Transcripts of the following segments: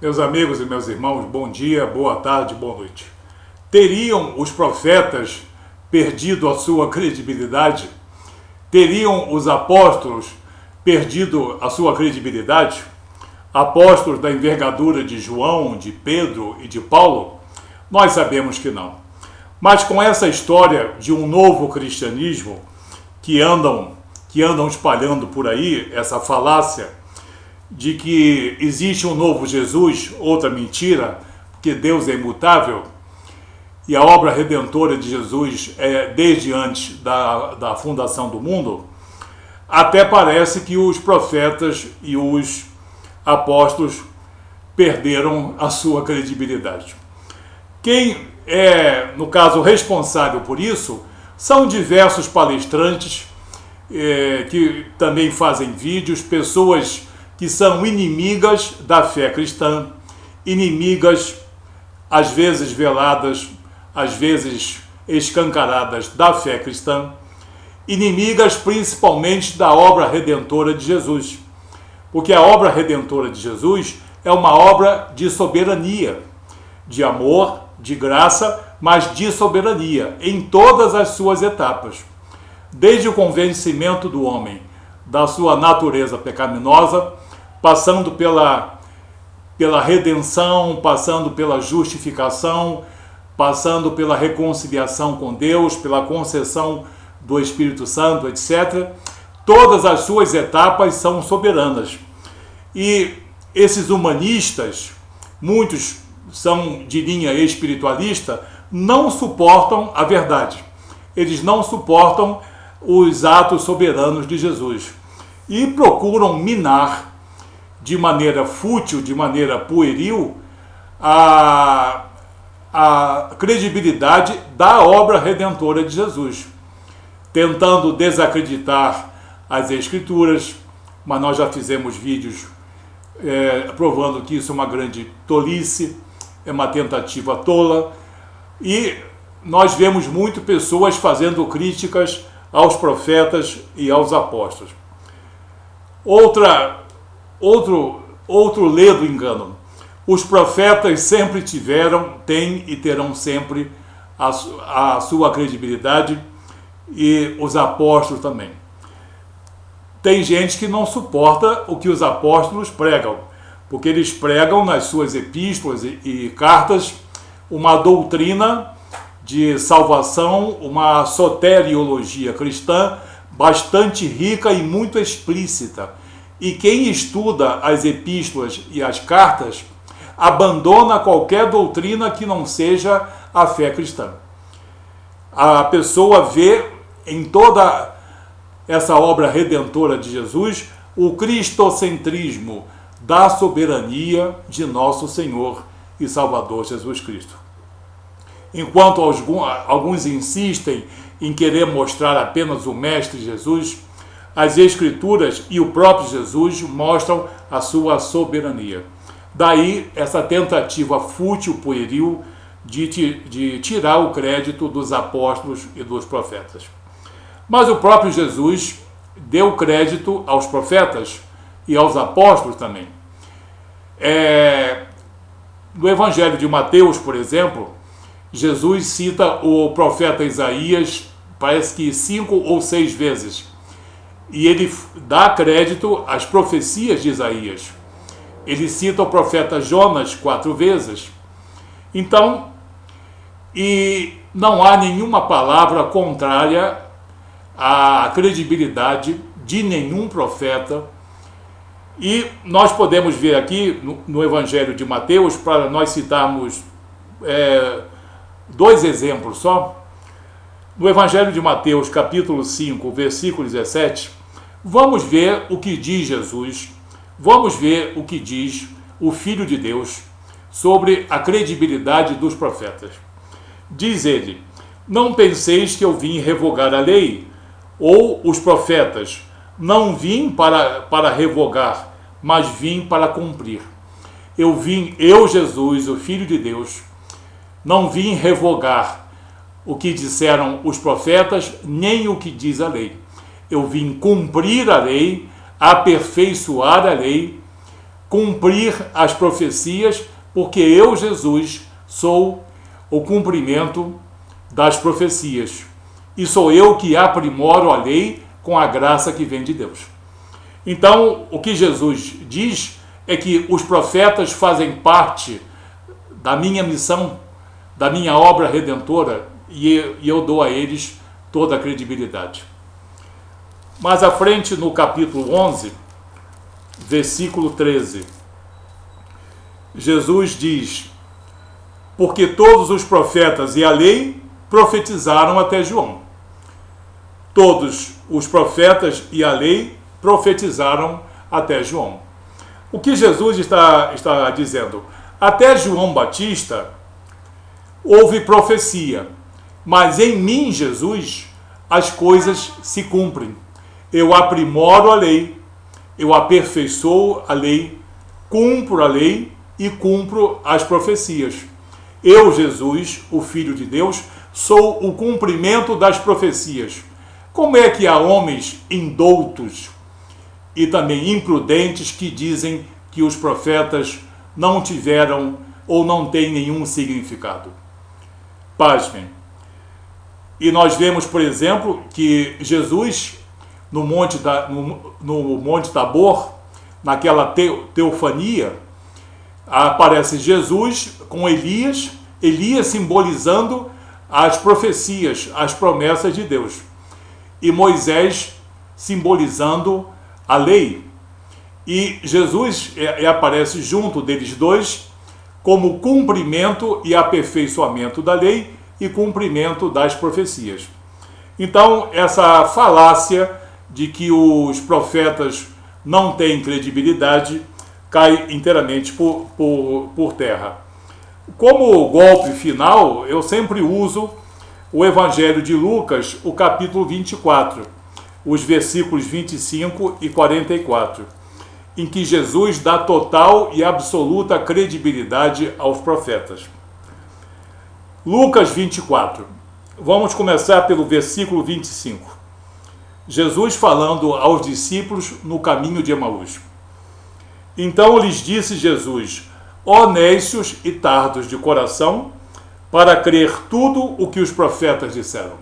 Meus amigos e meus irmãos, bom dia, boa tarde, boa noite. Teriam os profetas perdido a sua credibilidade? Teriam os apóstolos perdido a sua credibilidade? Apóstolos da envergadura de João, de Pedro e de Paulo? Nós sabemos que não. Mas com essa história de um novo cristianismo que andam espalhando por aí, essa falácia de que existe um novo Jesus, outra mentira, que Deus é imutável, e a obra redentora de Jesus é desde antes da fundação do mundo, até parece que os profetas e os apóstolos perderam a sua credibilidade. Quem é, no caso, responsável por isso são diversos palestrantes que também fazem vídeos, pessoas que são inimigas da fé cristã, inimigas, às vezes veladas, às vezes escancaradas da fé cristã, inimigas principalmente da obra redentora de Jesus. Porque a obra redentora de Jesus é uma obra de soberania, de amor, de graça, mas de soberania, em todas as suas etapas. Desde o convencimento do homem da sua natureza pecaminosa, passando pela redenção, passando pela justificação, passando pela reconciliação com Deus, pela concessão do Espírito Santo, etc. Todas as suas etapas são soberanas. E esses humanistas, muitos são de linha espiritualista, não suportam a verdade. Eles não suportam os atos soberanos de Jesus. E procuram minar de maneira fútil, de maneira pueril, a credibilidade da obra redentora de Jesus, tentando desacreditar as Escrituras, mas nós já fizemos vídeos provando que isso é uma grande tolice, é uma tentativa tola, e nós vemos muito pessoas fazendo críticas aos profetas e aos apóstolos. Outro ledo engano. Os profetas sempre tiveram, têm e terão sempre a sua credibilidade, e os apóstolos também. Tem gente que não suporta o que os apóstolos pregam, porque eles pregam nas suas epístolas e cartas uma doutrina de salvação, uma soteriologia cristã bastante rica e muito explícita. E quem estuda as epístolas e as cartas abandona qualquer doutrina que não seja a fé cristã. A pessoa vê em toda essa obra redentora de Jesus o cristocentrismo da soberania de nosso Senhor e Salvador Jesus Cristo. Enquanto alguns insistem em querer mostrar apenas o Mestre Jesus, as Escrituras e o próprio Jesus mostram a sua soberania. Daí essa tentativa fútil, pueril, de tirar o crédito dos apóstolos e dos profetas. Mas o próprio Jesus deu crédito aos profetas e aos apóstolos também. No Evangelho de Mateus, por exemplo, Jesus cita o profeta Isaías, parece que 5 ou 6 vezes. E ele dá crédito às profecias de Isaías. Ele cita o profeta Jonas 4 vezes. Então, e não há nenhuma palavra contrária à credibilidade de nenhum profeta. E nós podemos ver aqui no Evangelho de Mateus, para nós citarmos 2 exemplos só. No Evangelho de Mateus, capítulo 5, versículo 17, vamos ver o que diz Jesus, vamos ver o que diz o Filho de Deus sobre a credibilidade dos profetas. Diz ele: não penseis que eu vim revogar a lei ou os profetas. Não vim para revogar, mas vim para cumprir. Eu, Jesus, o Filho de Deus, não vim revogar o que disseram os profetas, nem o que diz a lei. Eu vim cumprir a lei, aperfeiçoar a lei, cumprir as profecias, porque eu, Jesus, sou o cumprimento das profecias. E sou eu que aprimoro a lei com a graça que vem de Deus. Então, o que Jesus diz é que os profetas fazem parte da minha missão, da minha obra redentora, e eu dou a eles toda a credibilidade. Mais à frente, no capítulo 11, versículo 13, Jesus diz: porque todos os profetas e a lei profetizaram até João. Todos os profetas e a lei profetizaram até João. O que Jesus está dizendo? Até João Batista houve profecia, mas em mim, Jesus, as coisas se cumprem. Eu aprimoro a lei, eu aperfeiçoo a lei, cumpro a lei e cumpro as profecias. Eu, Jesus, o Filho de Deus, sou o cumprimento das profecias. Como é que há homens indoutos e também imprudentes que dizem que os profetas não tiveram ou não têm nenhum significado? Pasmem. E nós vemos, por exemplo, que Jesus, no Monte Tabor, naquela teofania, aparece Jesus com Elias simbolizando as profecias, as promessas de Deus, e Moisés simbolizando a lei. E Jesus aparece junto deles dois como cumprimento e aperfeiçoamento da lei e cumprimento das profecias. Então, essa falácia de que os profetas não têm credibilidade cai inteiramente por terra. Como golpe final, eu sempre uso o Evangelho de Lucas, o capítulo 24, os versículos 25 e 44, em que Jesus dá total e absoluta credibilidade aos profetas. Lucas 24. Vamos começar pelo versículo 25. Jesus falando aos discípulos no caminho de Emaús. Então lhes disse Jesus: ó nécios e tardos de coração, para crer tudo o que os profetas disseram.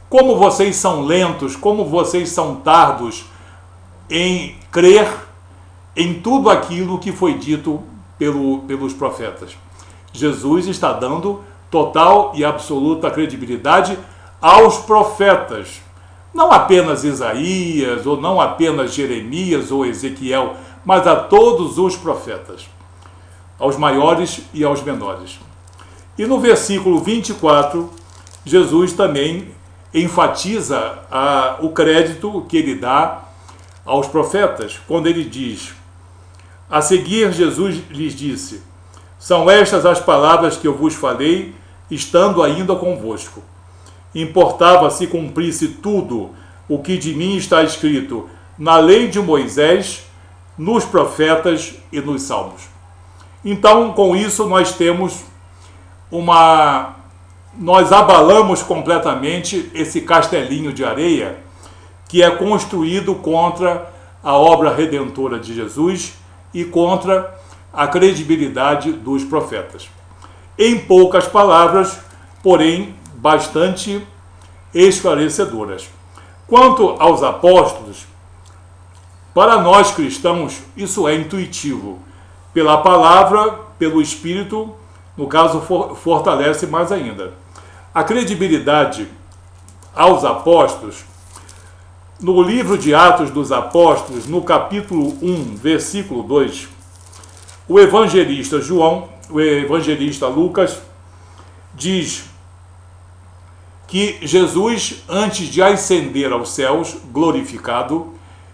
Como vocês são lentos, como vocês são tardos em crer em tudo aquilo que foi dito pelos profetas. Jesus está dando total e absoluta credibilidade aos profetas. Não apenas Isaías, ou não apenas Jeremias ou Ezequiel, mas a todos os profetas, aos maiores e aos menores. E no versículo 24, Jesus também enfatiza o crédito que ele dá aos profetas, quando ele diz: a seguir, Jesus lhes disse: são estas as palavras que eu vos falei, estando ainda convosco. Importava se cumprisse tudo o que de mim está escrito na lei de Moisés, nos profetas e nos salmos. Então, com isso, nós abalamos completamente esse castelinho de areia que é construído contra a obra redentora de Jesus e contra a credibilidade dos profetas. Em poucas palavras, porém bastante esclarecedoras. Quanto aos apóstolos, para nós cristãos, isso é intuitivo. Pela palavra, pelo Espírito, no caso, fortalece mais ainda. A credibilidade aos apóstolos, no livro de Atos dos Apóstolos, no capítulo 1, versículo 2, o evangelista Lucas, diz que Jesus, antes de ascender aos céus, glorificado,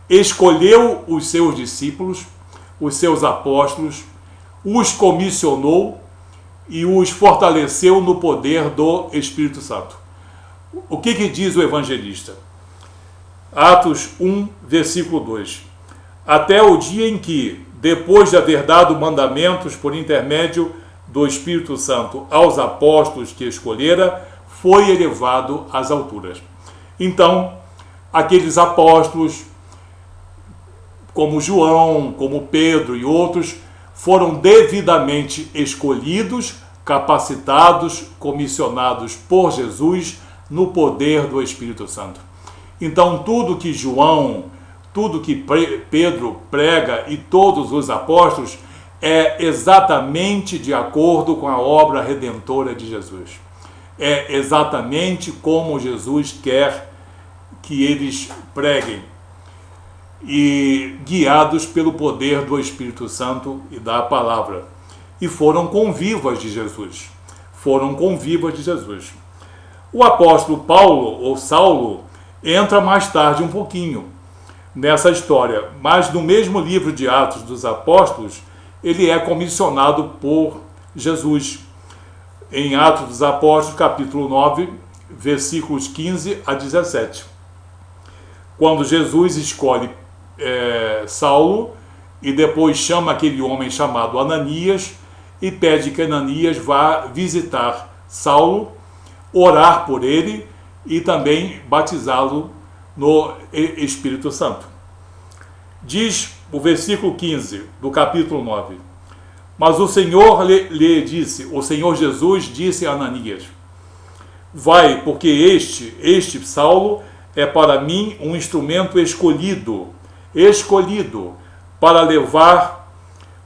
escolheu os seus discípulos, os seus apóstolos, os comissionou e os fortaleceu no poder do Espírito Santo. O que diz o evangelista? Atos 1, versículo 2. Até o dia em que, depois de haver dado mandamentos por intermédio do Espírito Santo aos apóstolos que escolhera, foi elevado às alturas. Então, aqueles apóstolos como João, como Pedro e outros, foram devidamente escolhidos, capacitados, comissionados por Jesus no poder do Espírito Santo. Então, tudo que João, tudo que Pedro prega e todos os apóstolos é exatamente de acordo com a obra redentora de Jesus. É exatamente como Jesus quer que eles preguem, e guiados pelo poder do Espírito Santo e da palavra. E foram convivas de Jesus. Foram convivas de Jesus. O apóstolo Paulo, ou Saulo, entra mais tarde um pouquinho nessa história, mas no mesmo livro de Atos dos Apóstolos, ele é comissionado por Jesus. Em Atos dos Apóstolos, capítulo 9, versículos 15 a 17. Quando Jesus escolhe Saulo e depois chama aquele homem chamado Ananias e pede que Ananias vá visitar Saulo, orar por ele e também batizá-lo no Espírito Santo. Diz o versículo 15 do capítulo 9: Mas o Senhor lhe disse, o Senhor Jesus disse a Ananias: Vai, porque este Saulo é para mim um instrumento escolhido para levar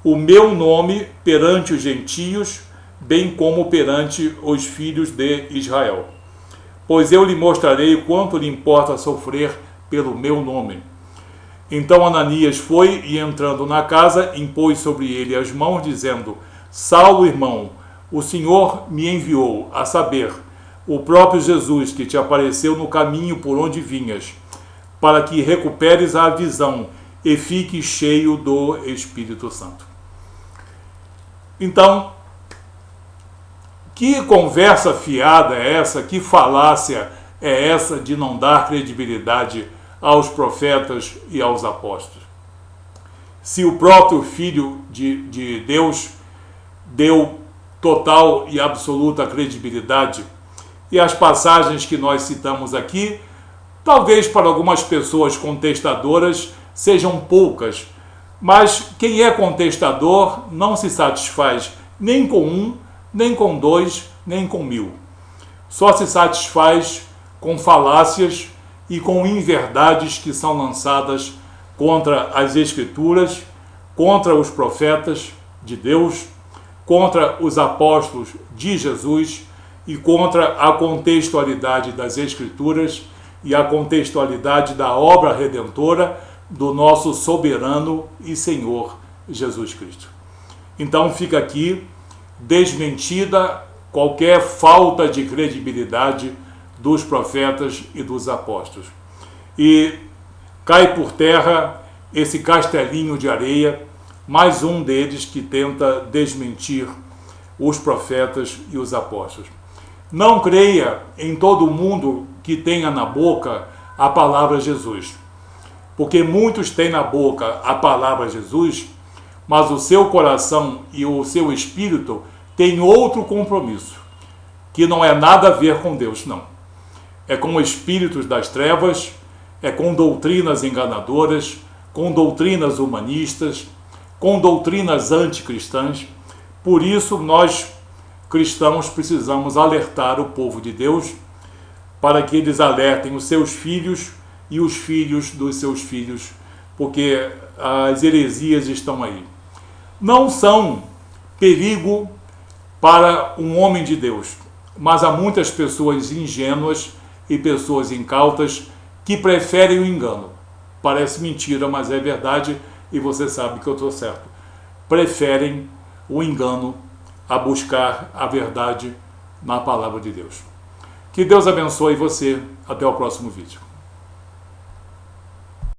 o meu nome perante os gentios, bem como perante os filhos de Israel. Pois eu lhe mostrarei quanto lhe importa sofrer pelo meu nome. Então Ananias foi e, entrando na casa, impôs sobre ele as mãos, dizendo: Saulo, irmão, o Senhor me enviou, a saber, o próprio Jesus que te apareceu no caminho por onde vinhas, para que recuperes a visão e fiques cheio do Espírito Santo. Então, que conversa fiada é essa, que falácia é essa de não dar credibilidade aos profetas e aos apóstolos? Se o próprio Filho de Deus deu total e absoluta credibilidade, e as passagens que nós citamos aqui, talvez para algumas pessoas contestadoras sejam poucas, mas quem é contestador não se satisfaz nem com um, nem com dois, nem com 1000. Só se satisfaz com falácias e com inverdades que são lançadas contra as Escrituras, contra os profetas de Deus, contra os apóstolos de Jesus e contra a contextualidade das Escrituras e a contextualidade da obra redentora do nosso soberano e Senhor Jesus Cristo. Então fica aqui desmentida qualquer falta de credibilidade dos profetas e dos apóstolos. E cai por terra esse castelinho de areia, mais um deles que tenta desmentir os profetas e os apóstolos. Não creia em todo mundo que tenha na boca a palavra Jesus, porque muitos têm na boca a palavra Jesus, mas o seu coração e o seu espírito têm outro compromisso, que não é nada a ver com Deus, não. É com espíritos das trevas, é com doutrinas enganadoras, com doutrinas humanistas, com doutrinas anticristãs. Por isso, nós, cristãos, precisamos alertar o povo de Deus para que eles alertem os seus filhos e os filhos dos seus filhos, porque as heresias estão aí. Não são perigo para um homem de Deus, mas há muitas pessoas ingênuas e pessoas incautas que preferem o engano. Parece mentira, mas é verdade, e você sabe que eu estou certo. Preferem o engano a buscar a verdade na palavra de Deus. Que Deus abençoe você. Até o próximo vídeo.